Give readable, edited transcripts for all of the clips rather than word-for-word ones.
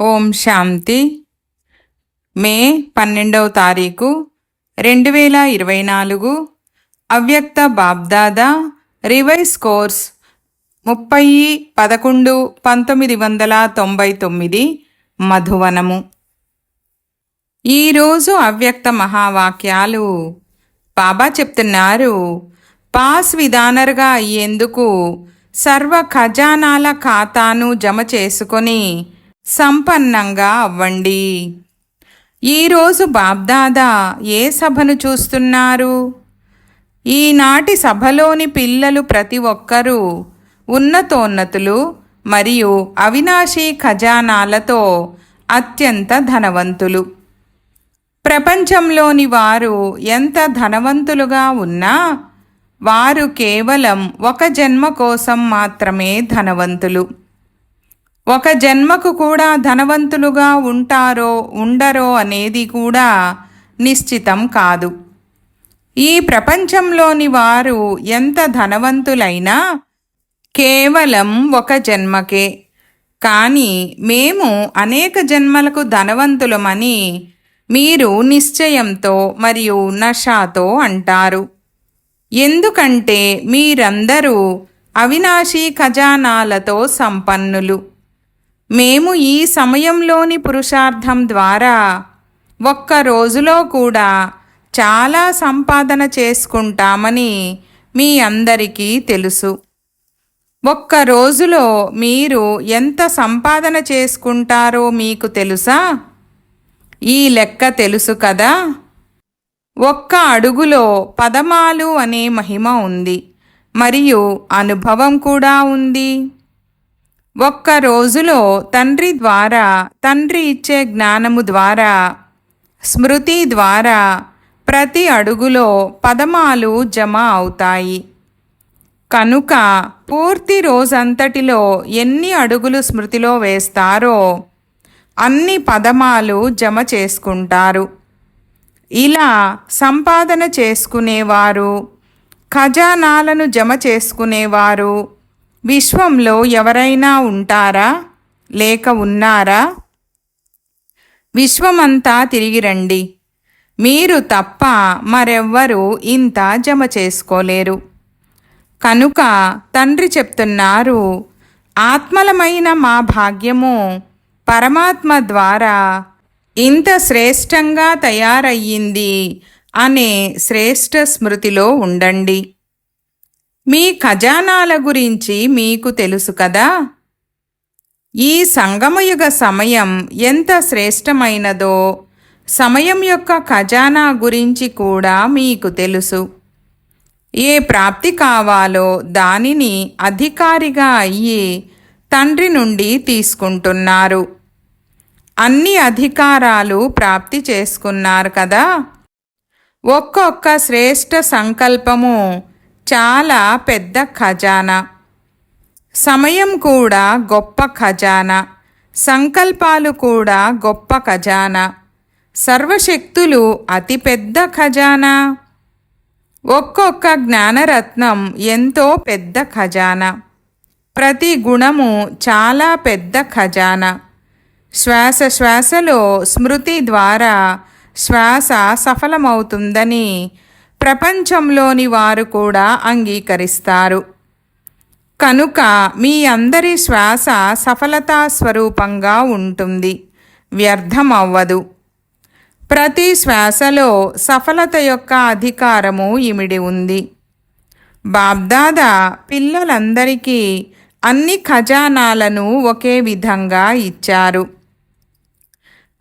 ఓం శాంతి. మే 12వ తారీఖు 2024. అవ్యక్త BapDada revise course 30/11/1999 మధువనము. ఈరోజు అవ్యక్త మహావాక్యాలు. బాబా చెప్తున్నారు, పాస్ విధానర్గా అయ్యేందుకు సర్వ ఖజానాల ఖాతాను జమ చేసుకొని సంపన్నంగా అవ్వండి. ఈరోజు బాబ్దాదా ఏ సభను చూస్తున్నారు? ఈనాటి సభలోని పిల్లలు ప్రతి ఒక్కరూ ఉన్నతోన్నతులు మరియు అవినాశీ ఖజానాలతో అత్యంత ధనవంతులు. ప్రపంచంలోని వారు ఎంత ధనవంతులుగా ఉన్నా వారు కేవలం ఒక జన్మ కోసం మాత్రమే ధనవంతులు. ఒక జన్మకు కూడా ధనవంతులుగా ఉంటారో ఉండరో అనేది కూడా నిశ్చితం కాదు. ఈ ప్రపంచంలోని వారు ఎంత ధనవంతులైనా కేవలం ఒక జన్మకే. కానీ మేము అనేక జన్మలకు ధనవంతులమని మీరు నిశ్చయంతో మరియు నషాతో అంటారు. ఎందుకంటే మీరందరూ అవినాశీ ఖజానాలతో సంపన్నులు. మేము ఈ సమయంలోని పురుషార్థం ద్వారా ఒక్క రోజులో కూడా చాలా సంపాదన చేసుకుంటామని మీ అందరికీ తెలుసు. ఒక్క రోజులో మీరు ఎంత సంపాదన చేసుకుంటారో మీకు తెలుసా? ఈ లెక్క తెలుసు కదా. ఒక్క అడుగులో పదమాలు అనే మహిమ ఉంది మరియు అనుభవం కూడా ఉంది. ఒక్క రోజులో తండ్రి ద్వారా, తండ్రి ఇచ్చే జ్ఞానము ద్వారా, స్మృతి ద్వారా ప్రతి అడుగులో పదమాలు జమ అవుతాయి. కనుక పూర్తి రోజంతటిలో ఎన్ని అడుగులు స్మృతిలో వేస్తారో అన్ని పదమాలు జమ చేసుకుంటారు. ఇలా సంపాదన చేసుకునేవారు, ఖజానాలను జమ చేసుకునేవారు విశ్వంలో ఎవరైనా ఉంటారా లేక ఉన్నారా? విశ్వమంతా తిరిగి రండి, మీరు తప్ప మరెవ్వరూ ఇంత జమ చేసుకోలేరు. కనుక తండ్రి చెప్తున్నారు, ఆత్మలమైన మా భాగ్యము పరమాత్మ ద్వారా ఇంత శ్రేష్టంగా తయారయ్యింది అనే శ్రేష్ఠ స్మృతిలో ఉండండి. మీ ఖజానాల గురించి మీకు తెలుసు కదా. ఈ సంగమయుగ సమయం ఎంత శ్రేష్టమైనదో సమయం యొక్క ఖజానా గురించి కూడా మీకు తెలుసు. ఏ ప్రాప్తి కావాలో దానిని అధికారిగా అయ్యి తండ్రి నుండి తీసుకుంటున్నారు. అన్ని అధికారాలు ప్రాప్తి చేసుకున్నారు కదా. ఒక్కొక్క శ్రేష్ఠ సంకల్పము చాలా పెద్ద ఖజానా. సమయం కూడా గొప్ప ఖజానా, సంకల్పాలు కూడా గొప్ప ఖజానా, సర్వశక్తులు అతిపెద్ద ఖజానా. ఒక్కొక్క జ్ఞానరత్నం ఎంతో పెద్ద ఖజానా. ప్రతి గుణము చాలా పెద్ద ఖజానా. శ్వాస శ్వాసలో స్మృతి ద్వారా శ్వాస సఫలమవుతుందని ప్రపంచంలోని వారు కూడా అంగీకరిస్తారు. కనుక మీ అందరి శ్వాస సఫలతా స్వరూపంగా ఉంటుంది, వ్యర్థమవ్వదు. ప్రతి శ్వాసలో సఫలత యొక్క అధికారము ఇమిడి ఉంది. బాబ్దాదా పిల్లలందరికీ అన్ని ఖజానాలను ఒకే విధంగా ఇచ్చారు.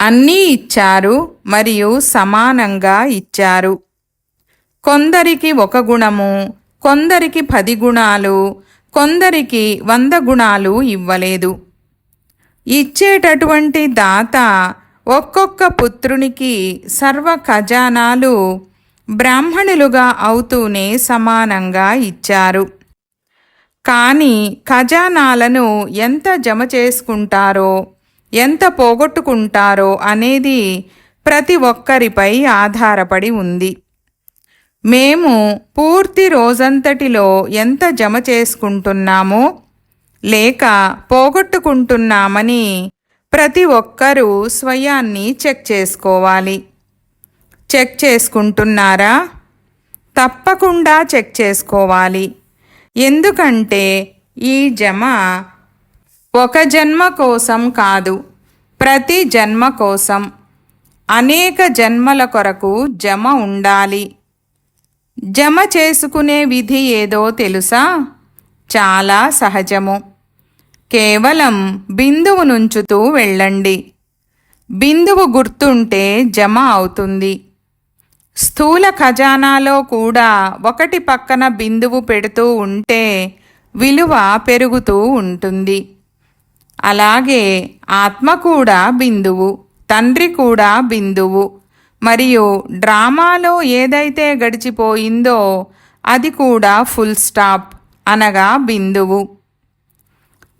అన్నీ ఇచ్చారు మరియు సమానంగా ఇచ్చారు. కొందరికి ఒక గుణము, కొందరికి 10 గుణాలు, కొందరికి 100 గుణాలు ఇవ్వలేదు. ఇచ్చేటటువంటి దాత ఒక్కొక్క పుత్రునికి సర్వ ఖజానాలు బ్రాహ్మణులుగా అవుతూనే సమానంగా ఇచ్చారు. కానీ ఖజానాలను ఎంత జమ చేసుకుంటారో, ఎంత పోగొట్టుకుంటారో అనేది ప్రతి ఒక్కరిపై ఆధారపడి ఉంది. మేము పూర్తి రోజంతటిలో ఎంత జమ చేసుకుంటున్నామో లేక పోగొట్టుకుంటున్నామని ప్రతి ఒక్కరూ స్వయాన్ని చెక్ చేసుకోవాలి. చెక్ చేసుకుంటున్నారా? తప్పకుండా చెక్ చేసుకోవాలి. ఎందుకంటే ఈ జమ ఒక జన్మ కోసం కాదు, ప్రతి జన్మ కోసం. అనేక జన్మల కొరకు జమ ఉండాలి. జమ చేసుకునే విధి ఏదో తెలుసా? చాలా సహజము. కేవలం బిందువు నుంచుతూ వెళ్ళండి. బిందువు గుర్తుంటే జమ అవుతుంది. స్థూల ఖజానాలో కూడా ఒకటి పక్కన బిందువు పెడుతూ ఉంటే విలువ పెరుగుతూ ఉంటుంది. అలాగే ఆత్మ కూడా బిందువు, తండ్రి కూడా బిందువు, మరియు డ్రామాలో ఏదైతే గడిచిపోయిందో అది కూడా ఫుల్ స్టాప్ అనగా బిందువు.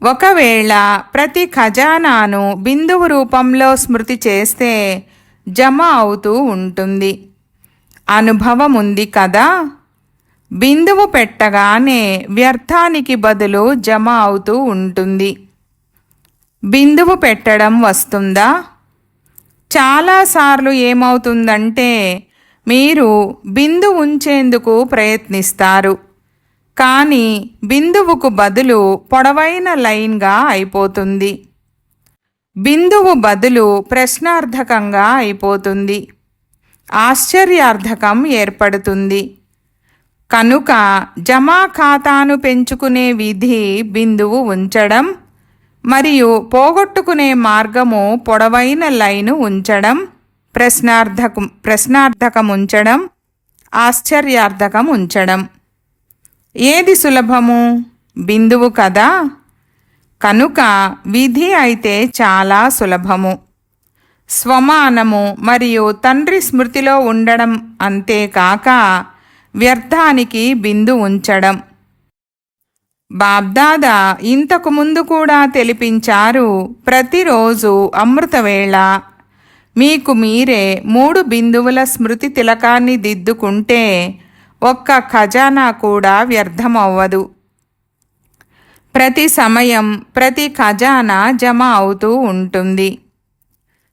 ఒకవేళ ప్రతి ఖజానాను బిందువు రూపంలో స్మృతి చేస్తే జమ అవుతూ ఉంటుంది. అనుభవం ఉంది కదా? బిందువు పెట్టగానే వ్యర్థానికి బదులు జమ అవుతూ ఉంటుంది. బిందువు పెట్టడం వస్తుందా? చాలాసార్లు ఏమవుతుందంటే మీరు బిందువు ఉంచేందుకు ప్రయత్నిస్తారు, కానీ బిందువుకు బదులు పొడవైన లైన్గా అయిపోతుంది. బిందువు బదులు ప్రశ్నార్థకంగా అయిపోతుంది. ఆశ్చర్యార్థకం ఏర్పడుతుంది. కనుక జమా ఖాతాను పెంచుకునే విధి బిందువు ఉంచడం, మరియు పోగొట్టుకునే మార్గము పొడవైన లైను ఉంచడం, ప్రశ్నార్థకం ఉంచడం, ఆశ్చర్యార్థకం ఉంచడం. ఏది సులభము? బిందువు కదా. కనుక విధి అయితే చాలా సులభము. స్వమానము మరియు తండ్రి స్మృతిలో ఉండడం, అంతేకాక వ్యర్థానికి బిందు ఉంచడం. బాబ్దాదా ఇంతకు ముందు కూడా తెలిపించారు, ప్రతిరోజు అమృతవేళ మీకు మీరే 3 బిందువుల స్మృతి తిలకాన్ని దిద్దుకుంటే ఒక్క ఖజానా కూడా వ్యర్థమవ్వదు. ప్రతి సమయం ప్రతి ఖజానా జమ అవుతూ ఉంటుంది.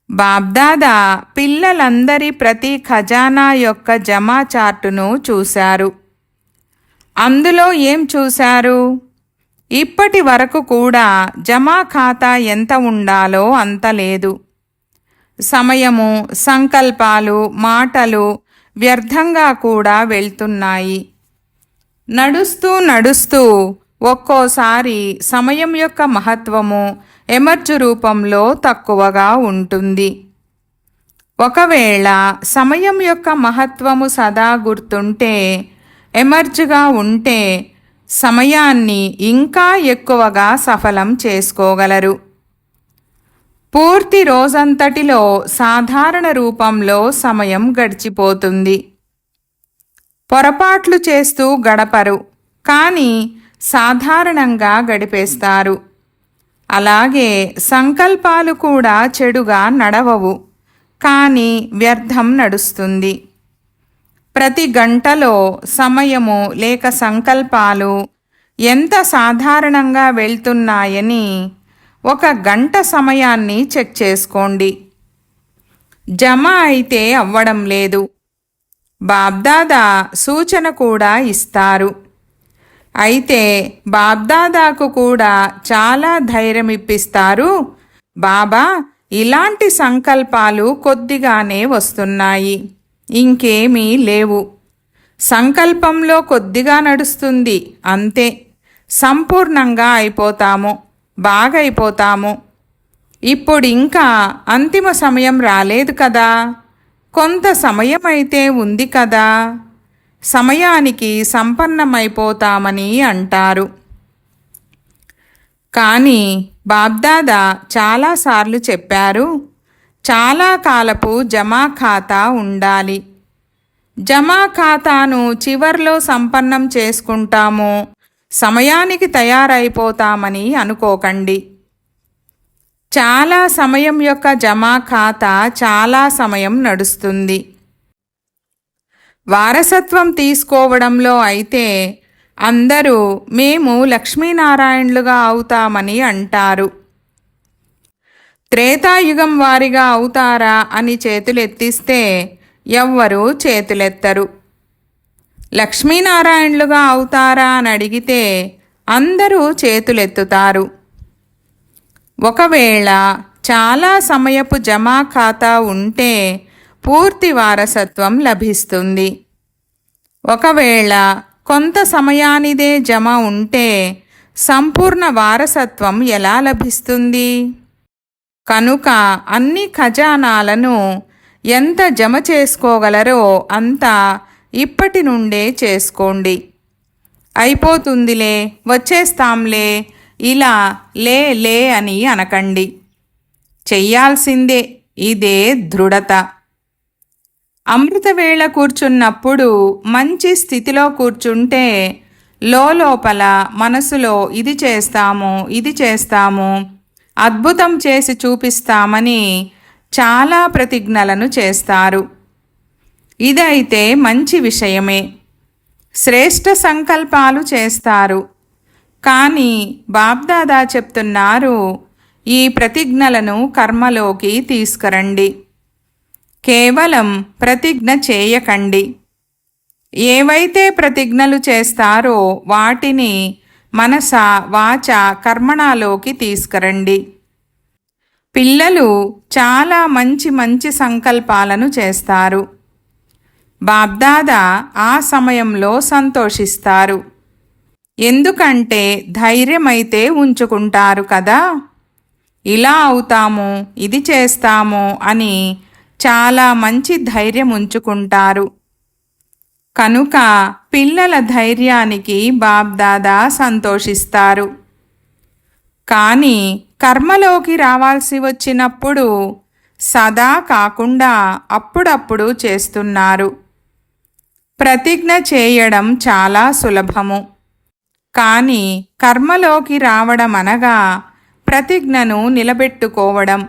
బాబ్దాదా పిల్లలందరి ప్రతి ఖజానా యొక్క జమా చార్టును చూశారు. అందులో ఏం చూశారు? ఇప్పటి వరకు కూడా జమా ఖాతా ఎంత ఉండాలో అంత లేదు. సమయము, సంకల్పాలు, మాటలు వ్యర్థంగా కూడా వెళ్తున్నాయి. నడుస్తూ నడుస్తూ ఒక్కోసారి సమయం యొక్క మహత్వము ఎమర్జు రూపంలో తక్కువగా ఉంటుంది. ఒకవేళ సమయం యొక్క మహత్వము సదా గుర్తుంటే, ఎమర్జ్గా ఉంటే సమయాన్ని ఇంకా ఎక్కువగా సఫలం చేసుకోగలరు. పూర్తి రోజంతటిలో సాధారణ రూపంలో సమయం గడిచిపోతుంది. పొరపాట్లు చేస్తూ గడపరు, కానీ సాధారణంగా గడిపేస్తారు. అలాగే సంకల్పాలు కూడా చెడుగా నడవవు, కానీ వ్యర్థం నడుస్తుంది. ప్రతి గంటలో సమయము లేక సంకల్పాలు ఎంత సాధారణంగా వెళ్తున్నాయని 1 గంట సమయాన్ని చెక్ చేసుకోండి. జమ అయితే అవ్వడం లేదు. బాబ్దాదా సూచన కూడా ఇస్తారు. అయితే బాబ్దాదాకు కూడా చాలా ధైర్యం ఇప్పిస్తారు. బాబా, ఇలాంటి సంకల్పాలు కొద్దిగానే వస్తున్నాయి, ఇంకేమీ లేవు. సంకల్పంలో కొద్దిగా నడుస్తుంది, అంతే. సంపూర్ణంగా అయిపోతాము, బాగైపోతాము. ఇప్పుడు ఇంకా అంతిమ సమయం రాలేదు కదా, కొంత సమయం అయితే ఉంది కదా, సమయానికి సంపన్నమైపోతామని అంటారు. కానీ బాబ్దాదా చాలాసార్లు చెప్పారు, చాలా కాలపు జమా ఖాతా ఉండాలి. జమా ఖాతాను చివర్లో సంపన్నం చేసుకుంటాము, సమయానికి తయారైపోతామని అనుకోకండి. చాలా సమయం యొక్క జమా ఖాతా చాలా సమయం నడుస్తుంది. వారసత్వం తీసుకోవడంలో అయితే అందరూ మేము లక్ష్మీనారాయణులుగా అవుతామని అంటారు. త్రేతాయుగం వారిగా అవుతారా అని చేతులెత్తిస్తే ఎవ్వరూ చేతులెత్తరు. లక్ష్మీనారాయణులుగా అవుతారా అని అడిగితే అందరూ చేతులెత్తుతారు. ఒకవేళ చాలా సమయపు జమా ఖాతా ఉంటే పూర్తి వారసత్వం లభిస్తుంది. ఒకవేళ కొంత సమయానిదే జమ ఉంటే సంపూర్ణ వారసత్వం ఎలా లభిస్తుంది? కనుక అన్ని ఖజానాలను ఎంత జమ చేసుకోగలరో అంత ఇప్పటి నుండే చేసుకోండి. అయిపోతుందిలే, వచ్చేస్తాంలే, ఇలా లే లే అని అనకండి. చెయ్యాల్సిందే, ఇదే దృఢత. అమృతవేళ కూర్చున్నప్పుడు మంచి స్థితిలో కూర్చుంటే లోపల మనసులో ఇది చేస్తాము, ఇది చేస్తాము, అద్భుతం చేసి చూపిస్తామని చాలా ప్రతిజ్ఞలను చేస్తారు. ఇదైతే మంచి విషయమే. శ్రేష్ఠ సంకల్పాలు చేస్తారు. కానీ బాబ్దాదా చెప్తున్నారు, ఈ ప్రతిజ్ఞలను కర్మలోకి తీసుకురండి. కేవలం ప్రతిజ్ఞ చేయకండి. ఏవైతే ప్రతిజ్ఞలు చేస్తారో వాటిని మనస వాచ కర్మణలోకి తీసుకురండి. పిల్లలు చాలా మంచి మంచి సంకల్పాలను చేస్తారు. బాబ్దాదా ఆ సమయంలో సంతోషిస్తారు. ఎందుకంటే ధైర్యమైతే ఉంచుకుంటారు కదా. ఇలా అవుతాము, ఇది చేస్తాము అని చాలా మంచి ధైర్యం ఉంచుకుంటారు. కనుక పిల్లల ధైర్యానికి బాబ్దాదా సంతోషిస్తారు. కానీ కర్మలోకి రావాల్సి వచ్చినప్పుడు సదా కాకుండా అప్పుడప్పుడు చేస్తున్నారు. ప్రతిజ్ఞ చేయడం చాలా సులభము. కానీ కర్మలోకి రావడం అనగా ప్రతిజ్ఞను నిలబెట్టుకోవడం.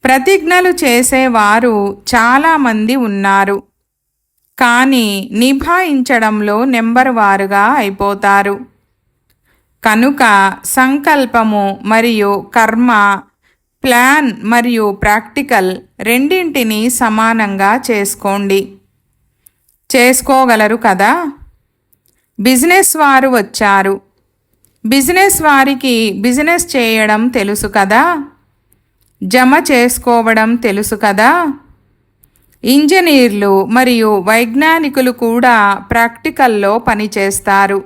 ప్రతిజ్ఞలు చేసేవారు చాలామంది ఉన్నారు. కానీ నిభాయించడంలో నెంబర్ వారుగా అయిపోతారు. కనుక సంకల్పము మరియు కర్మ, ప్లాన్ మరియు ప్రాక్టికల్ రెండింటినీ సమానంగా చేసుకోండి. చేసుకోగలరు కదా. బిజినెస్ వారు వచ్చారు. బిజినెస్ వారికి బిజినెస్ చేయడం తెలుసు కదా, జమ చేసుకోవడం తెలుసు కదా. ఇంజనీర్లు మరియు వైజ్ఞానికులు కూడా ప్రాక్టికల్లో పనిచేస్తారు.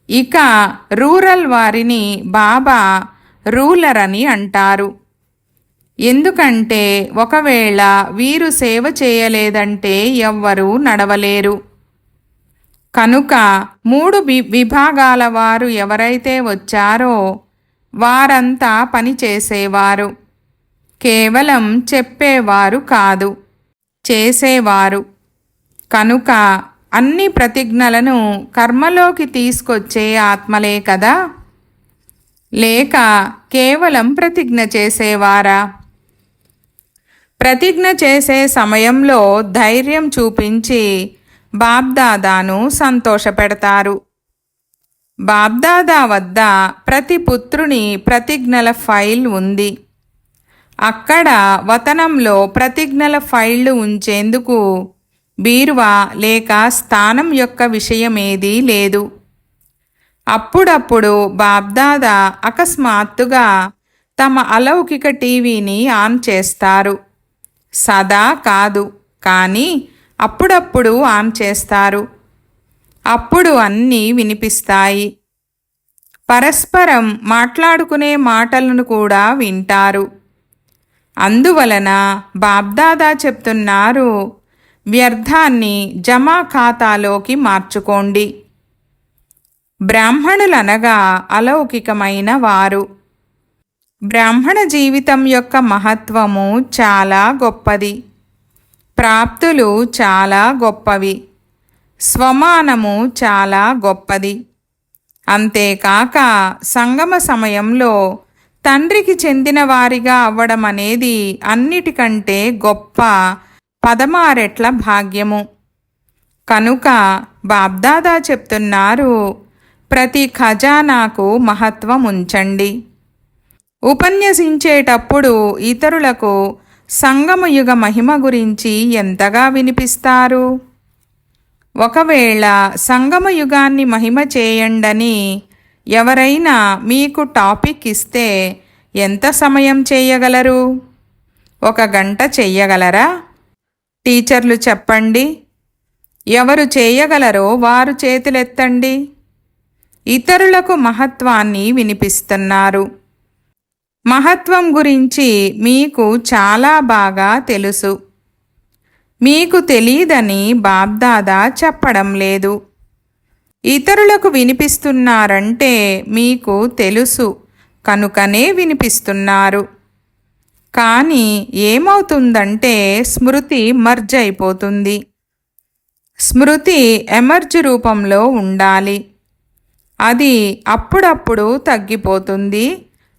ఇక రూరల్ వారిని బాబా రూలర్ అని అంటారు. ఎందుకంటే ఒకవేళ వీరు సేవ చేయలేదంటే ఎవ్వరూ నడవలేరు. కనుక 3 విభాగాల వారు ఎవరైతే వచ్చారో వారంతా పని చేసేవారు. కేవలం చెప్పేవారు కాదు, చేసేవారు. కనుక అన్ని ప్రతిజ్ఞలను కర్మలోకి తీసుకొచ్చే ఆత్మలే కదా. లేక కేవలం ప్రతిజ్ఞ చేసేవారా? ప్రతిజ్ఞ చేసే సమయంలో ధైర్యం చూపించి బాబ్దాదాను సంతోషపెడతారు. బాబ్దాదా వద్ద ప్రతి పుత్రుని ప్రతిజ్ఞల ఫైల్ ఉంది. అక్కడ వతనంలో ప్రతిజ్ఞల ఫైళ్లు ఉంచేందుకు బీరువా లేక స్థానం యొక్క విషయమేదీ లేదు. అప్పుడప్పుడు బాబ్దాదా అకస్మాత్తుగా తమ అలౌకిక టీవీని ఆన్ చేస్తారు. సదా కాదు, కానీ అప్పుడప్పుడు ఆన్ చేస్తారు. అప్పుడు అన్నీ వినిపిస్తాయి. పరస్పరం మాట్లాడుకునే మాటలను కూడా వింటారు. అందువలన బాబ్దాదా చెప్తున్నారు, వ్యర్థాన్ని జమా ఖాతాలోకి మార్చుకోండి. బ్రాహ్మణులనగా అలౌకికమైన వారు. బ్రాహ్మణ జీవితం యొక్క మహత్వము చాలా గొప్పది. ప్రాప్తులు చాలా గొప్పవి. స్వమానము చాలా గొప్పది. అంతేకాక సంగమ సమయంలో తండ్రికి చెందిన వారిగా అవ్వడం అనేది అన్నిటికంటే గొప్ప 16 రెట్ల భాగ్యము. కనుక బాబ్దాదా చెప్తున్నారు, ప్రతి ఖజానాకు మహత్వం ఉంచండి. ఉపన్యసించేటప్పుడు ఇతరులకు సంగమయుగ మహిమ గురించి ఎంతగా వినిపిస్తారు. ఒకవేళ సంగమయుగాన్ని మహిమ చేయండని ఎవరైనా మీకు టాపిక్ ఇస్తే ఎంత సమయం చేయగలరు? 1 గంట చెయ్యగలరా? టీచర్లు చెప్పండి. ఎవరు చేయగలరో వారు చేతులెత్తండి. ఇతరులకు మహత్వాన్ని వినిపిస్తున్నారు. మహత్వం గురించి మీకు చాలా బాగా తెలుసు. మీకు తెలీదని బాబ్దాదా చెప్పడం లేదు. ఇతరులకు వినిపిస్తున్నారంటే మీకు తెలుసు కనుకనే వినిపిస్తున్నారు. కానీ ఏమవుతుందంటే స్మృతి మర్జ్ అయిపోతుంది. స్మృతి ఎమర్జ్ రూపంలో ఉండాలి. అది అప్పుడప్పుడు తగ్గిపోతుంది,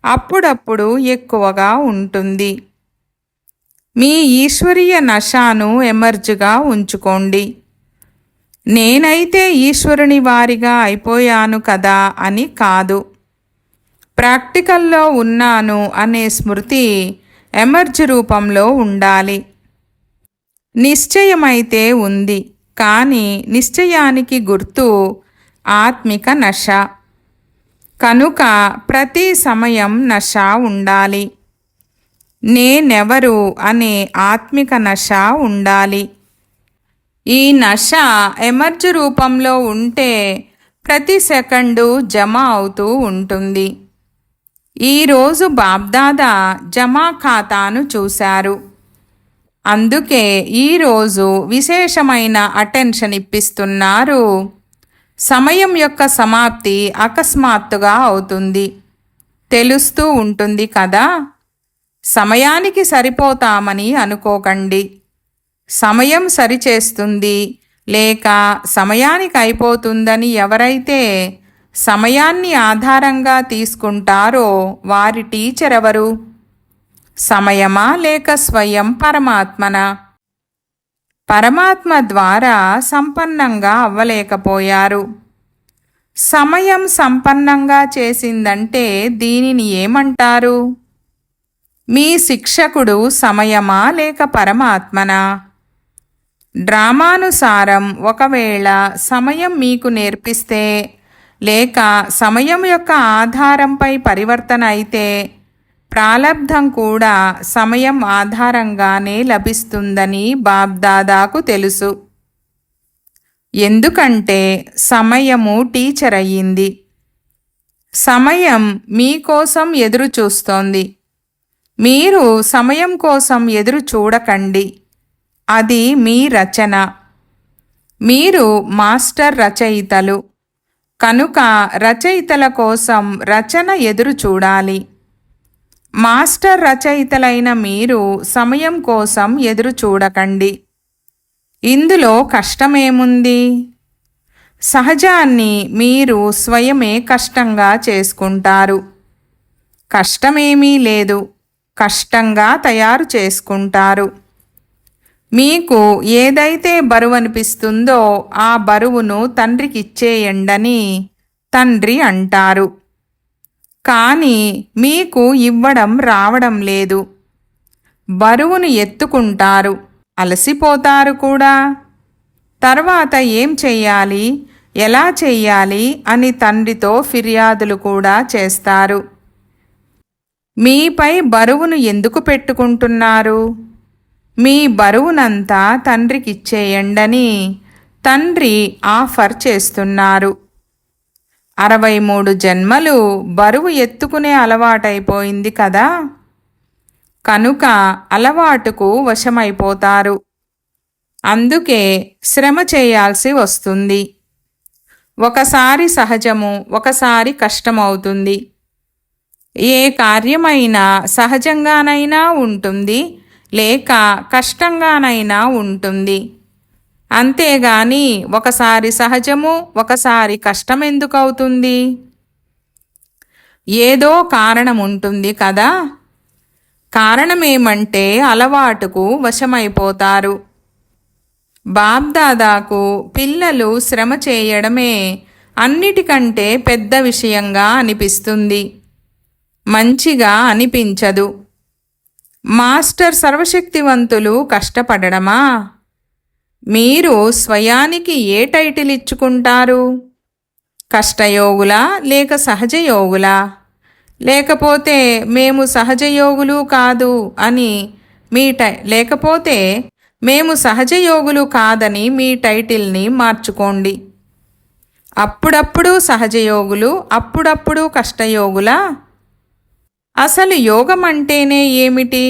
అప్పుడప్పుడు ఎక్కువగా ఉంటుంది. మీ ఈశ్వరీయ నశాను ఎమర్జ్గా ఉంచుకోండి. నేనైతే ఈశ్వరుని వారిగా అయిపోయాను కదా అని కాదు. ప్రాక్టికల్లో ఉన్నాను అనే స్మృతి ఎమర్జ్ రూపంలో ఉండాలి. నిశ్చయమైతే ఉంది, కానీ నిశ్చయానికి గుర్తు ఆత్మిక నశ. కనుక ప్రతి సమయం నశ ఉండాలి. నేనెవరు అనే ఆత్మిక నశ ఉండాలి. ఈ నశ ఎమర్జ్ రూపంలో ఉంటే ప్రతి సెకండు జమ అవుతూ ఉంటుంది. ఈరోజు బాబ్దాదా జమా ఖాతాను చూశారు. అందుకే ఈరోజు విశేషమైన అటెన్షన్ ఇప్పిస్తున్నారు. సమయం యొక్క సమాప్తి అకస్మాత్తుగా అవుతుంది, తెలుస్తూ ఉంటుంది కదా. సమయానికి సరిపోతామని అనుకోకండి. సమయం సరిచేస్తుంది లేక సమయానికి అయిపోతుందని ఎవరైతే సమయాన్ని ఆధారంగా తీసుకుంటారో వారి టీచర్ ఎవరు? సమయమా లేక స్వయం పరమాత్మనా? పరమాత్మ ద్వారా సంపన్నంగా అవ్వలేకపోయారు. సమయం సంపన్నంగా చేసిందంటే దీనిని ఏమంటారు? మీ శిక్షకుడు సమయమా లేక పరమాత్మనా? డ్రామానుసారం ఒకవేళ సమయం మీకు నేర్పిస్తే లేక సమయం యొక్క ఆధారంపై పరివర్తన అయితే ప్రాలబ్ధం కూడా సమయం ఆధారంగానే లభిస్తుందని బాబ్దాదాకు తెలుసు. ఎందుకంటే సమయము టీచర్ అయ్యింది. సమయం మీకోసం ఎదురు చూస్తోంది. మీరు సమయం కోసం ఎదురు చూడకండి. అది మీ రచన. మీరు మాస్టర్ రచయితలు కనుక రచయితల కోసం రచన ఎదురు చూడాలి. మాస్టర్ రచయితలైన మీరు సమయం కోసం ఎదురు చూడకండి. ఇందులో కష్టమేముంది? సహజాన్ని మీరు స్వయమే కష్టంగా చేసుకుంటారు. కష్టమేమీ లేదు, కష్టంగా తయారు చేసుకుంటారు. మీకు ఏదైతే బరువు అనిపిస్తుందో ఆ బరువును తండ్రికి ఇచ్చేయండని తండ్రి అంటారు. కానీ మీకు ఇవ్వడం రావడం లేదు. బరువును ఎత్తుకుంటారు, అలసిపోతారు కూడా. తర్వాత ఏం చెయ్యాలి, ఎలా చెయ్యాలి అని తండ్రితో ఫిర్యాదులు కూడా చేస్తారు. మీపై బరువును ఎందుకు పెట్టుకుంటున్నారు? మీ బరువునంతా తండ్రికిచ్చేయండని తండ్రి ఆఫర్ చేస్తున్నారు. 63 జన్మలు బరువు ఎత్తుకునే అలవాటైపోయింది కదా. కనుక అలవాటుకు వశమైపోతారు. అందుకే శ్రమ చేయాల్సి వస్తుంది. ఒకసారి సహజము, ఒకసారి కష్టమవుతుంది. ఏ కార్యమైనా సహజంగానైనా ఉంటుంది లేక కష్టంగానైనా ఉంటుంది. అంతేగాని ఒకసారి సహజము ఒకసారి కష్టం ఎందుకు అవుతుంది? ఏదో కారణం ఉంటుంది కదా. కారణమేమంటే అలవాటుకు వశమైపోతారు. బాబ్దాదాకు పిల్లలు శ్రమ చేయడమే అన్నిటికంటే పెద్ద విషయంగా అనిపిస్తుంది. మంచిగా అనిపించదు. మాస్టర్ సర్వశక్తివంతులు కష్టపడడమా? మీరు స్వయానికి ఏ టైటిల్ ఇచ్చుకుంటారు? కష్టయోగులా లేక సహజయోగులా? లేకపోతే మేము సహజయోగులు కాదు అని లేకపోతే మేము సహజయోగులు కాదని మీ టైటిల్ని మార్చుకోండి. అప్పుడప్పుడు సహజయోగులు, అప్పుడప్పుడు కష్టయోగులా? అసలు యోగం అంటేనే ఏమిటి?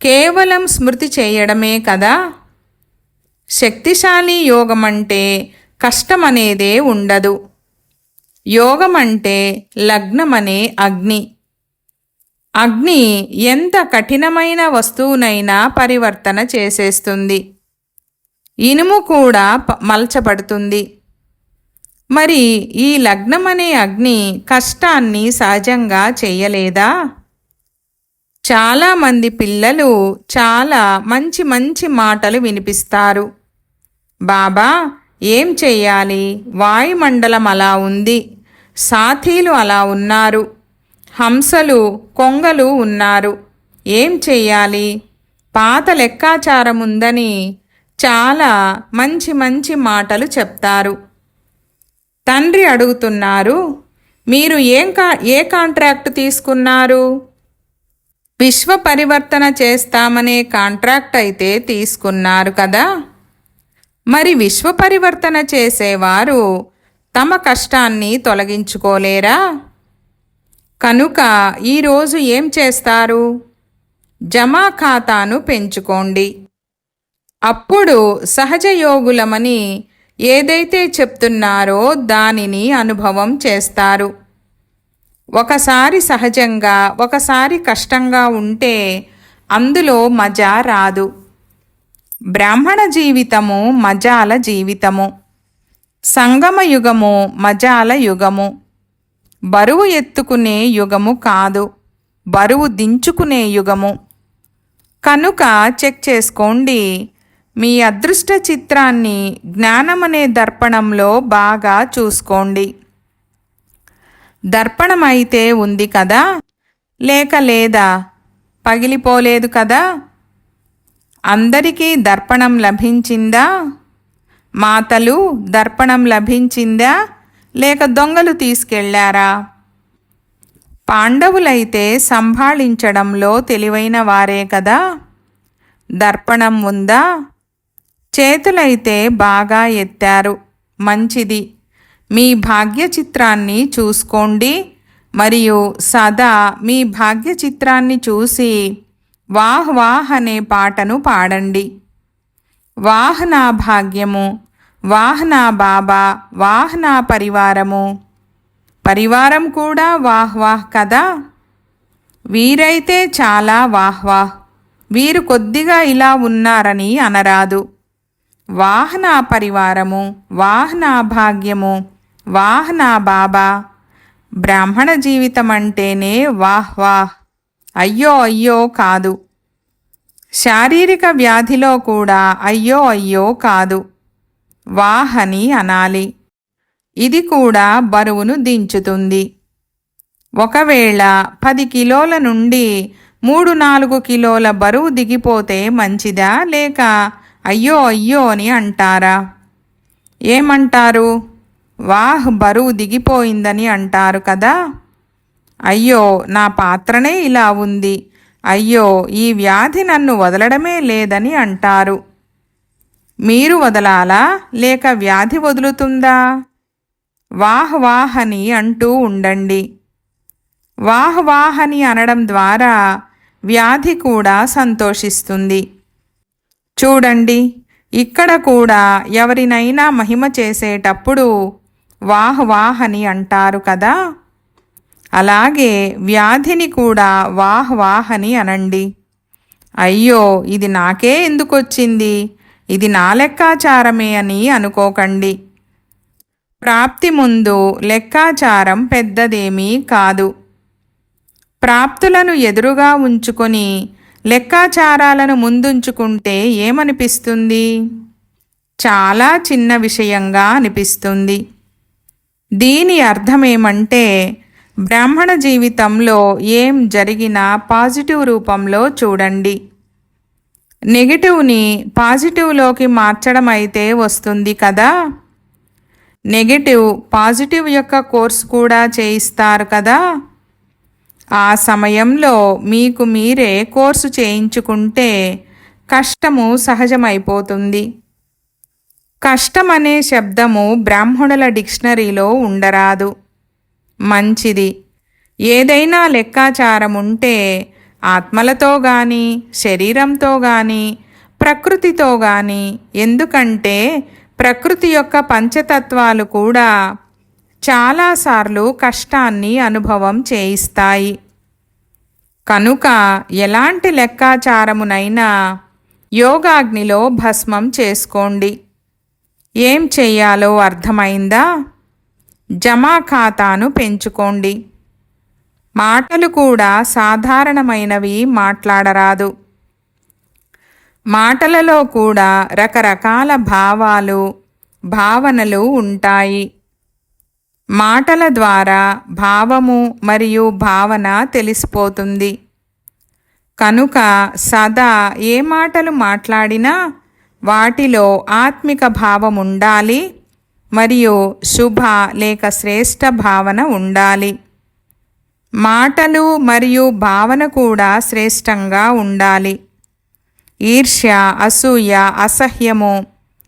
కేవలం స్మృతి చేయడమే కదా. శక్తిశాలి యోగం అంటే కష్టమనేదే ఉండదు. యోగం అంటే లగ్నమనే అగ్ని. అగ్ని ఎంత కఠినమైన వస్తువునైనా పరివర్తన చేసేస్తుంది. ఇనుము కూడా మలచబడుతుంది. మరి ఈ లగ్నమనే అగ్ని కష్టాన్ని సహజంగా చేయలేదా? చాలామంది పిల్లలు చాలా మంచి మంచి మాటలు వినిపిస్తారు. బాబా, ఏం చెయ్యాలి? వాయుమండలం అలా ఉంది, సాథీలు అలా ఉన్నారు, హంసలు కొంగలు ఉన్నారు, ఏం చెయ్యాలి? పాత లెక్కాచారం ఉందని చాలా మంచి మంచి మాటలు చెప్తారు. తండ్రి అడుగుతున్నారు, మీరు ఏ కాంట్రాక్ట్ తీసుకున్నారు? విశ్వ పరివర్తన చేస్తామనే కాంట్రాక్ట్ అయితే తీసుకున్నారు కదా. మరి విశ్వ పరివర్తన చేసేవారు తమ కష్టాన్ని తొలగించుకోలేరా? కనుక ఈరోజు ఏం చేస్తారు? జమా ఖాతాను పెంచుకోండి. అప్పుడు సహజయోగులమని ఏదైతే చెప్తున్నారో దానిని అనుభవం చేస్తారు. ఒకసారి సహజంగా, ఒకసారి కష్టంగా ఉంటే అందులో మజా రాదు. బ్రాహ్మణ జీవితము మజాల జీవితము. సంగమ యుగము మజాల యుగము. బరువు ఎత్తుకునే యుగము కాదు, బరువు దించుకునే యుగము. కనుక చెక్ చేసుకోండి. మీ అదృష్ట చిత్రాన్ని జ్ఞానమనే దర్పణంలో బాగా చూసుకోండి. దర్పణం అయితే ఉంది కదా, లేక లేదా? పగిలిపోలేదు కదా? అందరికీ దర్పణం లభించిందా? మాతలు, దర్పణం లభించిందా లేక దొంగలు తీసుకెళ్లారా? పాండవులైతే సంభాళించడంలో తెలివైన వారే కదా. దర్పణం ఉందా? చేతులైతే బాగా ఎత్తారు, మంచిది. మీ భాగ్య చిత్రాన్ని చూసుకోండి. మరియు సదా మీ భాగ్య చిత్రాన్ని చూసి వాహ్ వాహ్ అనే పాటను పాడండి. వాహ్ నా భాగ్యము, వాహ్ నా బాబా, వాహ్ నా పరివారము. పరివారం కూడా వాహ్ వాహ్ కదా. వీరైతే చాలా వాహ్ వాహ్. వీరు కొద్దిగా ఇలా ఉన్నారని అనరాదు. వాహ్ నా పరివారము, వాహ్ నా భాగ్యము, వాహ్ నా బాబా. బ్రాహ్మణ జీవితం అంటేనే వాహ్ వాహ్, అయ్యో అయ్యో కాదు. శారీరక వ్యాధిలో కూడా అయ్యో అయ్యో కాదు, వాహ్ అని అనాలి. ఇది కూడా బరువును దించుతుంది. ఒకవేళ 10 కిలోల నుండి 3-4 కిలోల బరువు దిగిపోతే మంచిదా లేక అయ్యో అయ్యో అని అంటారా? ఏమంటారు? వాహ్, బరువు దిగిపోయిందని అంటారు కదా. అయ్యో, నా పాత్రనే ఇలా ఉంది, అయ్యో ఈ వ్యాధి నన్ను వదలడమే లేదని అంటారు. మీరు వదలాలా లేక వ్యాధి వదులుతుందా? వాహ్ వాహ్ అని అంటూ ఉండండి. వాహ్ వాహ్ అని అనడం ద్వారా వ్యాధి కూడా సంతోషిస్తుంది. చూడండి, ఇక్కడ కూడా ఎవరినైనా మహిమ చేసేటప్పుడు వాహ్ వాహ్ అని అంటారు కదా. అలాగే వ్యాధిని కూడా వాహ్ వాహ్ అని అనండి. అయ్యో, ఇది నాకే ఎందుకొచ్చింది, ఇది నా లెక్కాచారమే అని అనుకోకండి. ప్రాప్తి ముందు లెక్కాచారం పెద్దదేమీ కాదు. ప్రాప్తులను ఎదురుగా ఉంచుకొని లెక్కాచారాలను ముందుంచుకుంటే ఏమనిపిస్తుంది? చాలా చిన్న విషయంగా అనిపిస్తుంది. దీని అర్థమేమంటే బ్రాహ్మణ జీవితంలో ఏం జరిగినా పాజిటివ్ రూపంలో చూడండి. నెగిటివ్ని పాజిటివ్లోకి మార్చడం అయితే వస్తుంది కదా. నెగిటివ్ పాజిటివ్ యొక్క కోర్స్ కూడా చేయిస్తారు కదా. ఆ సమయంలో మీకు మీరే కోర్సు చేయించుకుంటే కష్టము సహజమైపోతుంది. కష్టం అనే శబ్దము బ్రాహ్మణుల డిక్షనరీలో ఉండరాదు. మంచిది. ఏదైనా లెక్కాచారం ఉంటే ఆత్మలతో కానీ శరీరంతో కానీ ప్రకృతితో కానీ, ఎందుకంటే ప్రకృతి యొక్క పంచతత్వాలు కూడా చాలాసార్లు కష్టాన్ని అనుభవం చేయిస్తాయి. కనుక ఎలాంటి లెక్కాచారమునైనా యోగాగ్నిలో భస్మం చేసుకోండి. ఏం చెయ్యాలో అర్థమైందా? జమా ఖాతాను పెంచుకోండి. మాటలు కూడా సాధారణమైనవి మాట్లాడరాదు. మాటలలో కూడా రకరకాల భావాలు భావనలు ఉంటాయి. మాటల ద్వారా భావము మరియు భావన తెలిసిపోతుంది. కనుక సదా ఏ మాటలు మాట్లాడినా వాటిలో ఆత్మిక భావం ఉండాలి మరియు శుభ లేక శ్రేష్ఠ భావన ఉండాలి. మాటలు మరియు భావన కూడా శ్రేష్టంగా ఉండాలి. ఈర్ష్య, అసూయ, అసహ్యము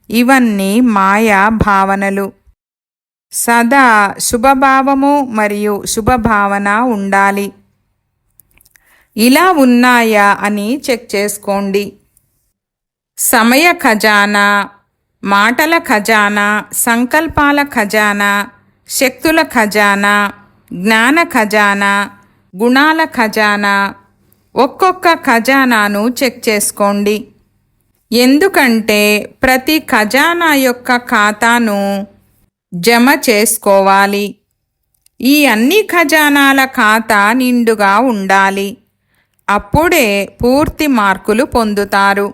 ఇవన్నీ మాయా భావనలు. సదా శుభభావము మరియు శుభభావన ఉండాలి. ఇలా ఉన్నాయా అని చెక్ చేసుకోండి. సమయ ఖజానా, మాటల ఖజానా, సంకల్పాల ఖజానా, శక్తుల ఖజానా, జ్ఞాన ఖజానా, గుణాల ఖజానా, ఒక్కొక్క ఖజానాను చెక్ చేసుకోండి. ఎందుకంటే ప్రతి ఖజానా యొక్క ఖాతాను జమ చేసుకోవాలి. ఈ అన్ని ఖజానాల ఖాతా నిండుగా ఉండాలి. అప్పుడే పూర్తి మార్కులు పొందుతారు.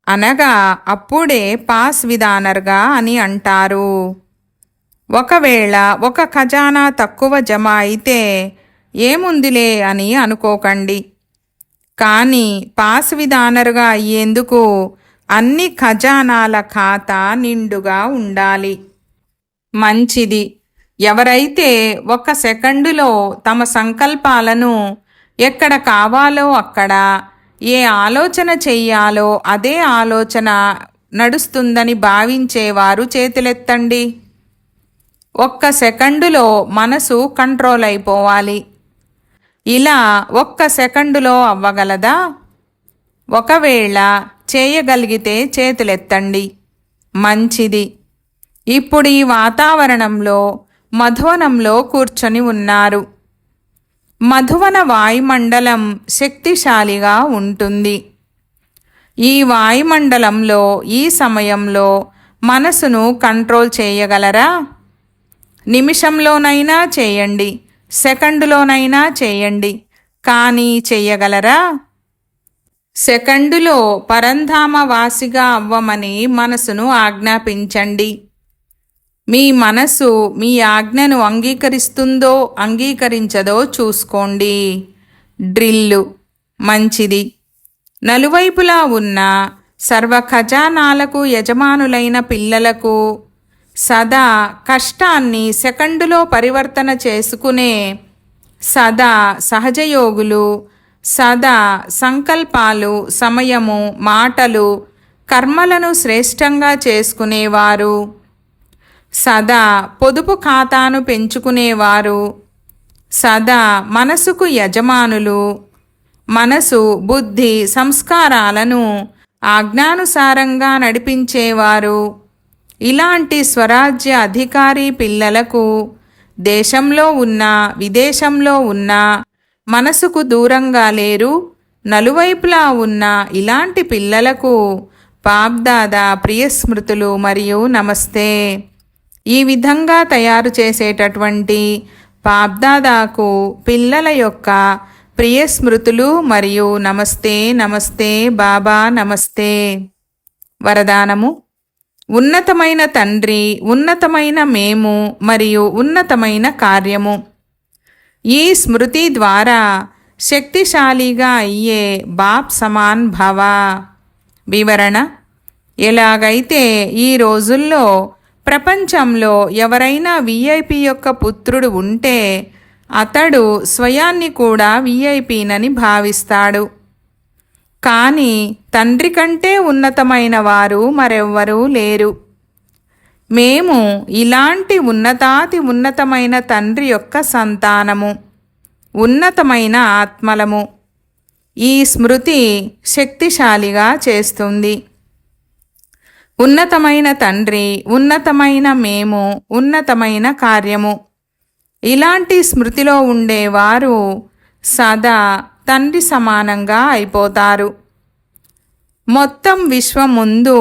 అనగా అప్పుడే పాస్ విధానర్గా అని అంటారు. ఒకవేళ ఒక ఖజానా తక్కువ జమ అయితే ఏముందిలే అని అనుకోకండి. కానీ పాస్ విధానరుగా అయ్యేందుకు అన్ని ఖజానాల ఖాతా నిండుగా ఉండాలి. మంచిది. ఎవరైతే 1 సెకండులో తమ సంకల్పాలను ఎక్కడ కావాలో అక్కడ, ఏ ఆలోచన చెయ్యాలో అదే ఆలోచన నడుస్తుందని భావించేవారు చేతులెత్తండి. 1 సెకండులో మనసు కంట్రోల్ అయిపోవాలి. ఇలా 1 సెకండులో అవ్వగలదా? ఒకవేళ చేయగలిగితే చేతులెత్తండి. మంచిది. ఇప్పుడు ఈ వాతావరణంలో మధువనంలో కూర్చొని ఉన్నారు. మధువన వాయుమండలం శక్తిశాలిగా ఉంటుంది. ఈ వాయుమండలంలో ఈ సమయంలో మనసును కంట్రోల్ చేయగలరా? నిమిషంలోనైనా చేయండి, సెకండులోనైనా చేయండి, కానీ చెయ్యగలరా? సెకండులో పరంధామవాసిగా అవ్వమని మనసును ఆజ్ఞాపించండి. మీ మనసు మీ ఆజ్ఞను అంగీకరిస్తుందో అంగీకరించదో చూసుకోండి. డ్రిల్లు. మంచిది. నలువైపులా ఉన్న సర్వ ఖజానాలకు యజమానులైన పిల్లలకు సదా కష్టాన్ని సెకండులో పరివర్తన చేసుకునే సదా సహజయోగులు, సదా సంకల్పాలు, సమయము, మాటలు, కర్మలను శ్రేష్టంగా చేసుకునేవారు, సదా పొదుపు ఖాతాను పెంచుకునేవారు, సదా మనసుకు యజమానులు, మనసు, బుద్ధి, సంస్కారాలను ఆజ్ఞానుసారంగా నడిపించేవారు, ఇలాంటి స్వరాజ్య అధికారి పిల్లలకు దేశంలో ఉన్న విదేశంలో ఉన్న మనసుకు దూరంగా లేరు. నలువైపులా ఉన్న ఇలాంటి పిల్లలకు బాప్దాదా ప్రియస్మృతులు మరియు నమస్తే. ఈ విధంగా తయారు చేసేటటువంటి బాప్దాదాకు పిల్లల యొక్క ప్రియస్మృతులు మరియు నమస్తే. నమస్తే బాబా, నమస్తే. వరదానము. ఉన్నతమైన తండ్రి, ఉన్నతమైన మేము మరియు ఉన్నతమైన కార్యము. ఈ స్మృతి ద్వారా శక్తిశాలిగా అయ్యే బాప్ సమాన్ భవ. వివరణ: ఎలాగైతే ఈ రోజుల్లో ప్రపంచంలో ఎవరైనా విఐపి యొక్క పుత్రుడు ఉంటే అతడు స్వయాన్ని కూడా విఐపినని భావిస్తాడు. కానీ తండ్రి కంటే ఉన్నతమైన వారు మరెవ్వరూ లేరు. మేము ఇలాంటి ఉన్నతాతి ఉన్నతమైన తండ్రి యొక్క సంతానము, ఉన్నతమైన ఆత్మలము. ఈ స్మృతి శక్తిశాలిగా చేస్తుంది. ఉన్నతమైన తండ్రి, ఉన్నతమైన మేము, ఉన్నతమైన కార్యము. ఇలాంటి స్మృతిలో ఉండేవారు సదా తండ్రి సమానంగా అయిపోతారు. మొత్తం విశ్వం ముందు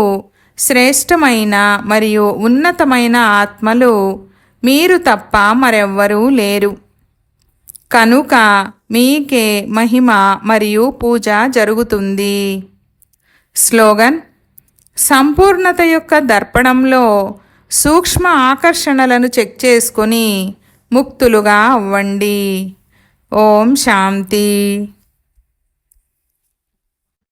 శ్రేష్టమైన మరియు ఉన్నతమైన ఆత్మలు మీరు తప్ప మరెవ్వరూ లేరు. కనుక మీకే మహిమ మరియు పూజ జరుగుతుంది. స్లోగన్: సంపూర్ణత యొక్క దర్పణంలో సూక్ష్మ ఆకర్షణలను చెక్ చేసుకొని ముక్తులుగా అవ్వండి. ఓం శాంతి.